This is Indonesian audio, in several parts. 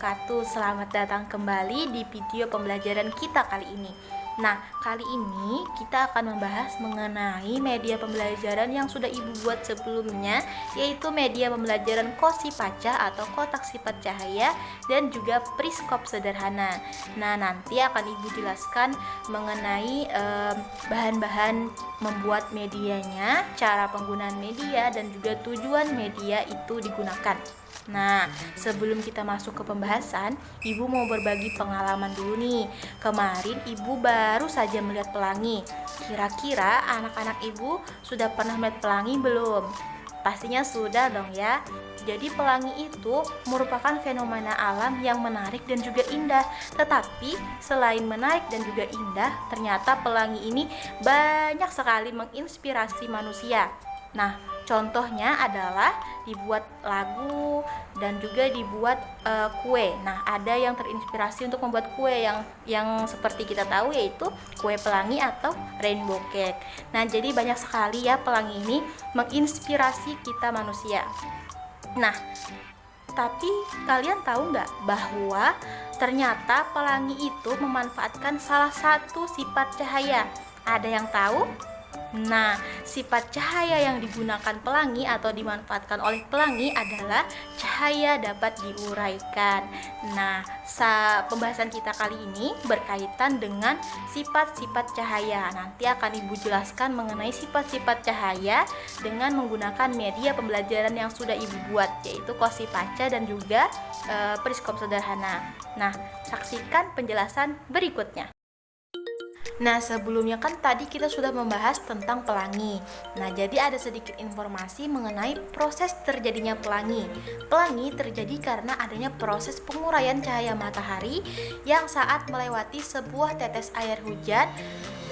wabarakatuh. Selamat datang kembali di video pembelajaran kita kali ini. Nah, kali ini kita akan membahas mengenai media pembelajaran yang sudah Ibu buat sebelumnya, yaitu media pembelajaran Kosipaca atau kotak sifat cahaya dan juga periskop sederhana. Nah, nanti akan Ibu jelaskan mengenai bahan-bahan membuat medianya, cara penggunaan media, dan juga tujuan media itu digunakan. Nah, sebelum kita masuk ke pembahasan, Ibu mau berbagi pengalaman dulu nih. Kemarin Ibu baru saja melihat pelangi. Kira-kira anak-anak Ibu sudah pernah melihat pelangi belum? Pastinya sudah dong ya. Jadi pelangi itu merupakan fenomena alam yang menarik dan juga indah. Tetapi selain menarik dan juga indah, ternyata pelangi ini banyak sekali menginspirasi manusia. Nah, contohnya adalah dibuat lagu dan juga dibuat kue. Nah, ada yang terinspirasi untuk membuat kue yang seperti kita tahu, yaitu kue pelangi atau rainbow cake. Nah, jadi banyak sekali ya pelangi ini menginspirasi kita manusia. Nah, tapi kalian tahu nggak bahwa ternyata pelangi itu memanfaatkan salah satu sifat cahaya? Ada yang tahu? Nah, sifat cahaya yang digunakan pelangi atau dimanfaatkan oleh pelangi adalah cahaya dapat diuraikan. Nah, pembahasan kita kali ini berkaitan dengan sifat-sifat cahaya. Nanti akan Ibu jelaskan mengenai sifat-sifat cahaya dengan menggunakan media pembelajaran yang sudah Ibu buat, yaitu Kosipaca dan juga periskop sederhana. Nah, saksikan penjelasan berikutnya. Nah, sebelumnya kan tadi kita sudah membahas tentang pelangi. Nah, jadi ada sedikit informasi mengenai proses terjadinya pelangi. Pelangi terjadi karena adanya proses penguraian cahaya matahari yang saat melewati sebuah tetes air hujan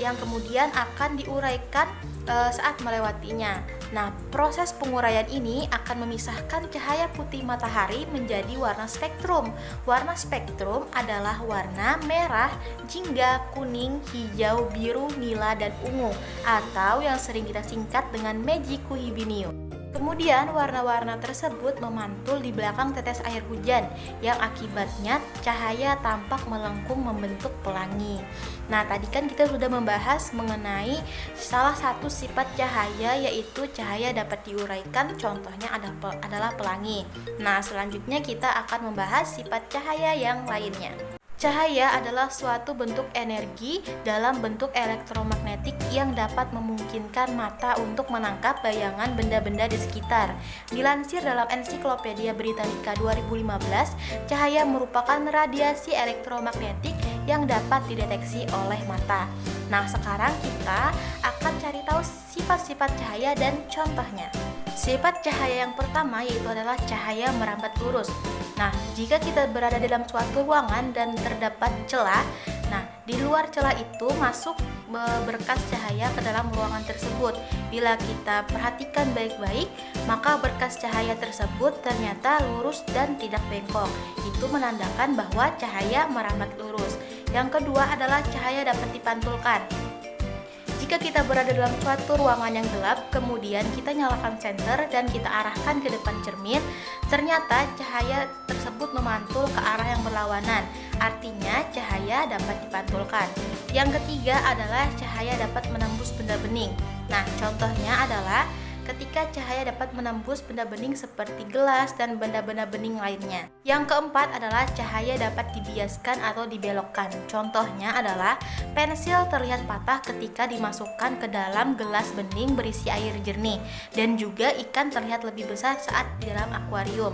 yang kemudian akan diuraikan saat melewatinya. Nah, proses penguraian ini akan memisahkan cahaya putih matahari menjadi warna spektrum. Warna spektrum adalah warna merah, jingga, kuning, hijau, biru, nila, dan ungu, atau yang sering kita singkat dengan Magicu Hibinium. Kemudian warna-warna tersebut memantul di belakang tetes air hujan yang akibatnya cahaya tampak melengkung membentuk pelangi. Nah, tadi kan kita sudah membahas mengenai salah satu sifat cahaya, yaitu cahaya dapat diuraikan, contohnya adalah pelangi. Nah, selanjutnya kita akan membahas sifat cahaya yang lainnya. Cahaya adalah suatu bentuk energi dalam bentuk elektromagnetik yang dapat memungkinkan mata untuk menangkap bayangan benda-benda di sekitar. Dilansir dalam Ensiklopedia Britannica 2015, cahaya merupakan radiasi elektromagnetik yang dapat dideteksi oleh mata. Nah, sekarang kita akan cari tahu sifat-sifat cahaya dan contohnya. Sifat cahaya yang pertama yaitu adalah cahaya merambat lurus. Nah, jika kita berada dalam suatu ruangan dan terdapat celah, nah di luar celah itu masuk berkas cahaya ke dalam ruangan tersebut. Bila kita perhatikan baik-baik, maka berkas cahaya tersebut ternyata lurus dan tidak bengkok. Itu menandakan bahwa cahaya merambat lurus. Yang kedua adalah cahaya dapat dipantulkan. Jika kita berada dalam suatu ruangan yang gelap, kemudian kita nyalakan senter dan kita arahkan ke depan cermin, ternyata cahaya tersebut memantul ke arah yang berlawanan. Artinya cahaya dapat dipantulkan. Yang ketiga adalah cahaya dapat menembus benda bening. Nah, contohnya adalah ketika cahaya dapat menembus benda bening seperti gelas dan benda-benda bening lainnya. Yang keempat adalah cahaya dapat dibiaskan atau dibelokkan. Contohnya adalah pensil terlihat patah ketika dimasukkan ke dalam gelas bening berisi air jernih, dan juga ikan terlihat lebih besar saat di dalam akuarium.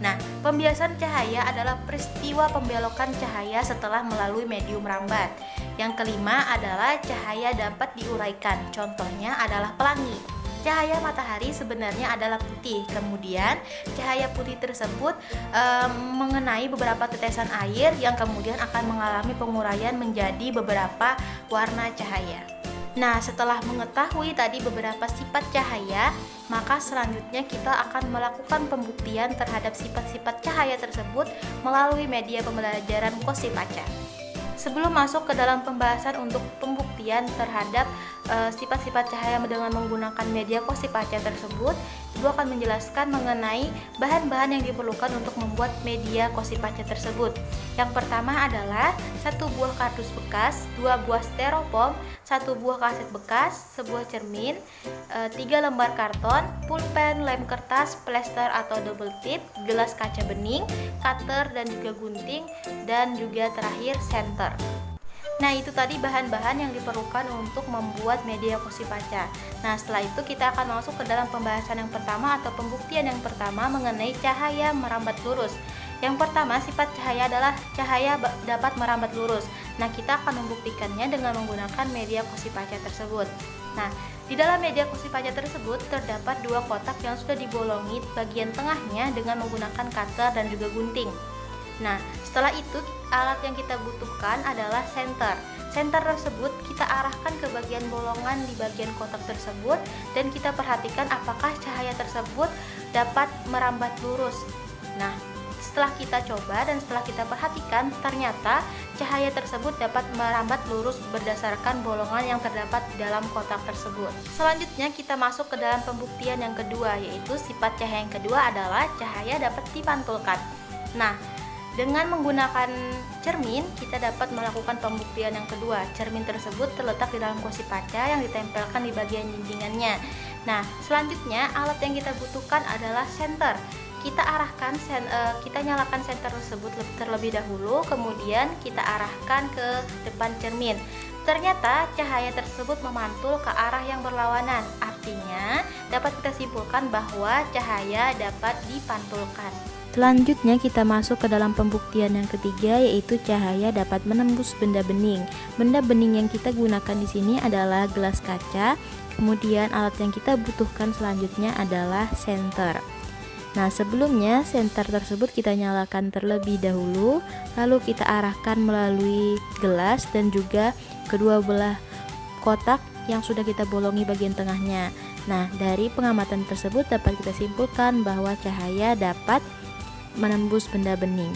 Nah, pembiasan cahaya adalah peristiwa pembelokan cahaya setelah melalui medium rambat. Yang kelima adalah cahaya dapat diuraikan. Contohnya adalah pelangi. Cahaya matahari sebenarnya adalah putih, kemudian cahaya putih tersebut mengenai beberapa tetesan air yang kemudian akan mengalami penguraian menjadi beberapa warna cahaya. Nah, setelah mengetahui tadi beberapa sifat cahaya, maka selanjutnya kita akan melakukan pembuktian terhadap sifat-sifat cahaya tersebut melalui media pembelajaran Kosipaca. Sebelum masuk ke dalam pembahasan untuk pembuktian, pengertian terhadap sifat-sifat cahaya dengan menggunakan media Kossipacha tersebut, Ibu akan menjelaskan mengenai bahan-bahan yang diperlukan untuk membuat media Kossipacha tersebut. Yang pertama adalah 1 buah kardus bekas, 2 buah styrofoam, 1 buah kaset bekas, sebuah cermin, 3 lembar karton, pulpen, lem kertas, plester atau double tip, gelas kaca bening, cutter dan juga gunting, dan juga terakhir senter. Nah, itu tadi bahan-bahan yang diperlukan untuk membuat media Kossipacha. Nah, setelah itu kita akan masuk ke dalam pembahasan yang pertama atau pembuktian yang pertama mengenai cahaya merambat lurus. Yang pertama, sifat cahaya adalah cahaya dapat merambat lurus. Nah, kita akan membuktikannya dengan menggunakan media Kossipacha tersebut. Nah, di dalam media Kossipacha tersebut terdapat 2 kotak yang sudah dibolongi bagian tengahnya dengan menggunakan cutter dan juga gunting. Nah, setelah itu alat yang kita butuhkan adalah senter. Senter tersebut kita arahkan ke bagian bolongan di bagian kotak tersebut dan kita perhatikan apakah cahaya tersebut dapat merambat lurus. Nah, setelah kita coba dan setelah kita perhatikan, ternyata cahaya tersebut dapat merambat lurus berdasarkan bolongan yang terdapat di dalam kotak tersebut. Selanjutnya kita masuk ke dalam pembuktian yang kedua, yaitu sifat cahaya yang kedua adalah cahaya dapat dipantulkan. Nah, dengan menggunakan cermin, kita dapat melakukan pembuktian yang kedua. Cermin tersebut terletak di dalam Kossipacha yang ditempelkan di bagian jinjingannya. Nah, selanjutnya alat yang kita butuhkan adalah senter. Kita nyalakan senter tersebut terlebih dahulu, kemudian kita arahkan ke depan cermin. Ternyata cahaya tersebut memantul ke arah yang berlawanan. Artinya, dapat kita simpulkan bahwa cahaya dapat dipantulkan. Selanjutnya kita masuk ke dalam pembuktian yang ketiga, yaitu cahaya dapat menembus benda bening. Benda bening yang kita gunakan di sini adalah gelas kaca. Kemudian alat yang kita butuhkan selanjutnya adalah senter. Nah, sebelumnya senter tersebut kita nyalakan terlebih dahulu, lalu kita arahkan melalui gelas dan juga kedua belah kotak yang sudah kita bolongi bagian tengahnya. Nah, dari pengamatan tersebut dapat kita simpulkan bahwa cahaya dapat menembus benda bening.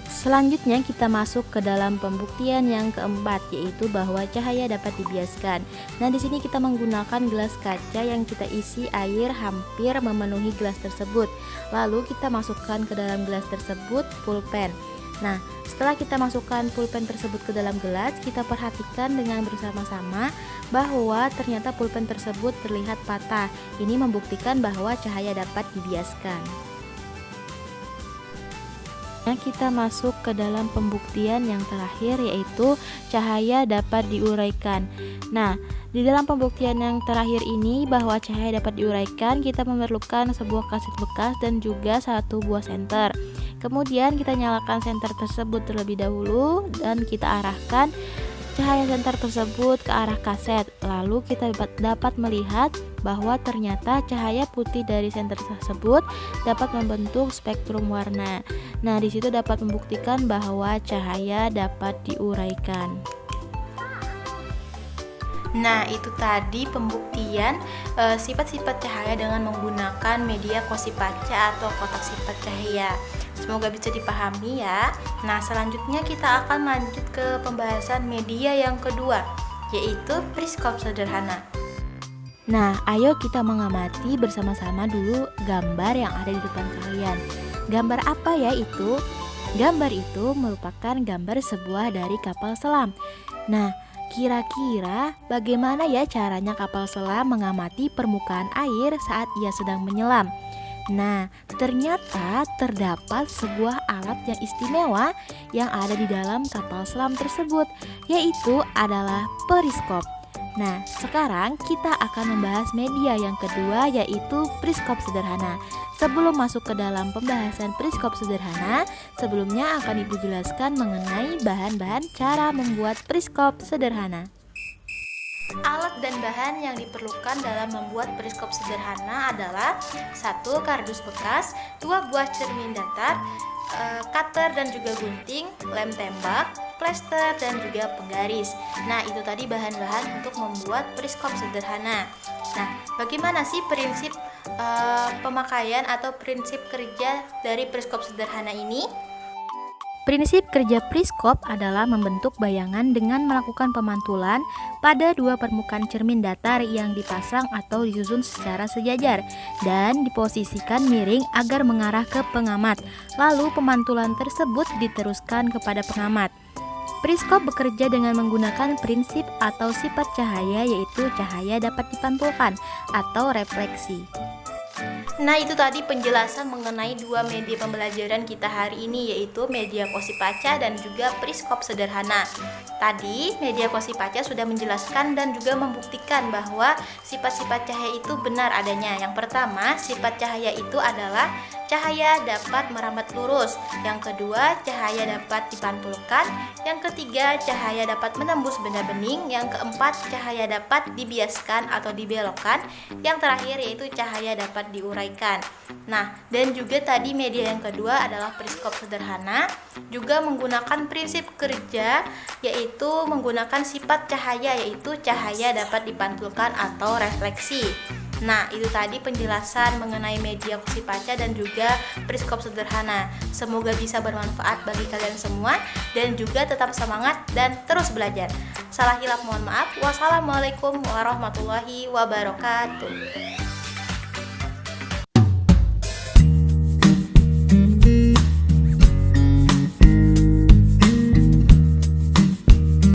Selanjutnya kita masuk ke dalam pembuktian yang keempat, yaitu bahwa cahaya dapat dibiaskan. Nah, di sini kita menggunakan gelas kaca yang kita isi air hampir memenuhi gelas tersebut. Lalu kita masukkan ke dalam gelas tersebut pulpen. Nah, setelah kita masukkan pulpen tersebut ke dalam gelas, kita perhatikan dengan bersama-sama bahwa ternyata pulpen tersebut terlihat patah. Ini membuktikan bahwa cahaya dapat dibiaskan. Kita masuk ke dalam pembuktian yang terakhir, yaitu cahaya dapat diuraikan. Nah, di dalam pembuktian yang terakhir ini bahwa cahaya dapat diuraikan, kita memerlukan sebuah kaset bekas dan juga 1 buah senter. Kemudian kita nyalakan senter tersebut terlebih dahulu dan kita arahkan cahaya senter tersebut ke arah kaset. Lalu kita dapat melihat bahwa ternyata cahaya putih dari senter tersebut dapat membentuk spektrum warna. Nah, di situ dapat membuktikan bahwa cahaya dapat diuraikan. Nah, itu tadi pembuktian sifat-sifat cahaya dengan menggunakan media Kossipacha atau kotak sifat cahaya. Semoga bisa dipahami ya. Nah, selanjutnya kita akan lanjut ke pembahasan media yang kedua, yaitu periskop sederhana. Nah, ayo kita mengamati bersama-sama dulu gambar yang ada di depan kalian. Gambar apa ya itu? Gambar itu merupakan gambar sebuah dari kapal selam. Nah, kira-kira bagaimana ya caranya kapal selam mengamati permukaan air saat ia sedang menyelam? Nah, ternyata terdapat sebuah alat yang istimewa yang ada di dalam kapal selam tersebut, yaitu adalah periskop. Nah, sekarang kita akan membahas media yang kedua, yaitu periskop sederhana. Sebelum masuk ke dalam pembahasan periskop sederhana, sebelumnya akan Ibu jelaskan mengenai bahan-bahan cara membuat periskop sederhana. Alat dan bahan yang diperlukan dalam membuat periskop sederhana adalah 1 kardus bekas, 2 buah cermin datar, cutter dan juga gunting, lem tembak, plester dan juga penggaris. Nah, itu tadi bahan-bahan untuk membuat periskop sederhana. Nah, bagaimana sih prinsip pemakaian atau prinsip kerja dari periskop sederhana ini? Prinsip kerja periskop adalah membentuk bayangan dengan melakukan pemantulan pada dua permukaan cermin datar yang dipasang atau disusun secara sejajar dan diposisikan miring agar mengarah ke pengamat. Lalu pemantulan tersebut diteruskan kepada pengamat. Periskop bekerja dengan menggunakan prinsip atau sifat cahaya, yaitu cahaya dapat dipantulkan atau refleksi. Nah, itu tadi penjelasan mengenai dua media pembelajaran kita hari ini, yaitu media Kosipaca dan juga periskop sederhana. Tadi media Kosipaca sudah menjelaskan dan juga membuktikan bahwa sifat-sifat cahaya itu benar adanya. Yang pertama, sifat cahaya itu adalah cahaya dapat merambat lurus. Yang kedua, cahaya dapat dipantulkan. Yang ketiga, cahaya dapat menembus benda bening. Yang keempat, cahaya dapat dibiaskan atau dibelokkan. Yang terakhir yaitu cahaya dapat diuraikan. Nah, dan juga tadi media yang kedua adalah periskop sederhana, juga menggunakan prinsip kerja, yaitu menggunakan sifat cahaya, yaitu cahaya dapat dipantulkan atau refleksi. Nah, itu tadi penjelasan mengenai media Kosipaca dan juga periskop sederhana. Semoga bisa bermanfaat bagi kalian semua dan juga tetap semangat dan terus belajar. Salah hilaf mohon maaf. Wassalamualaikum warahmatullahi wabarakatuh.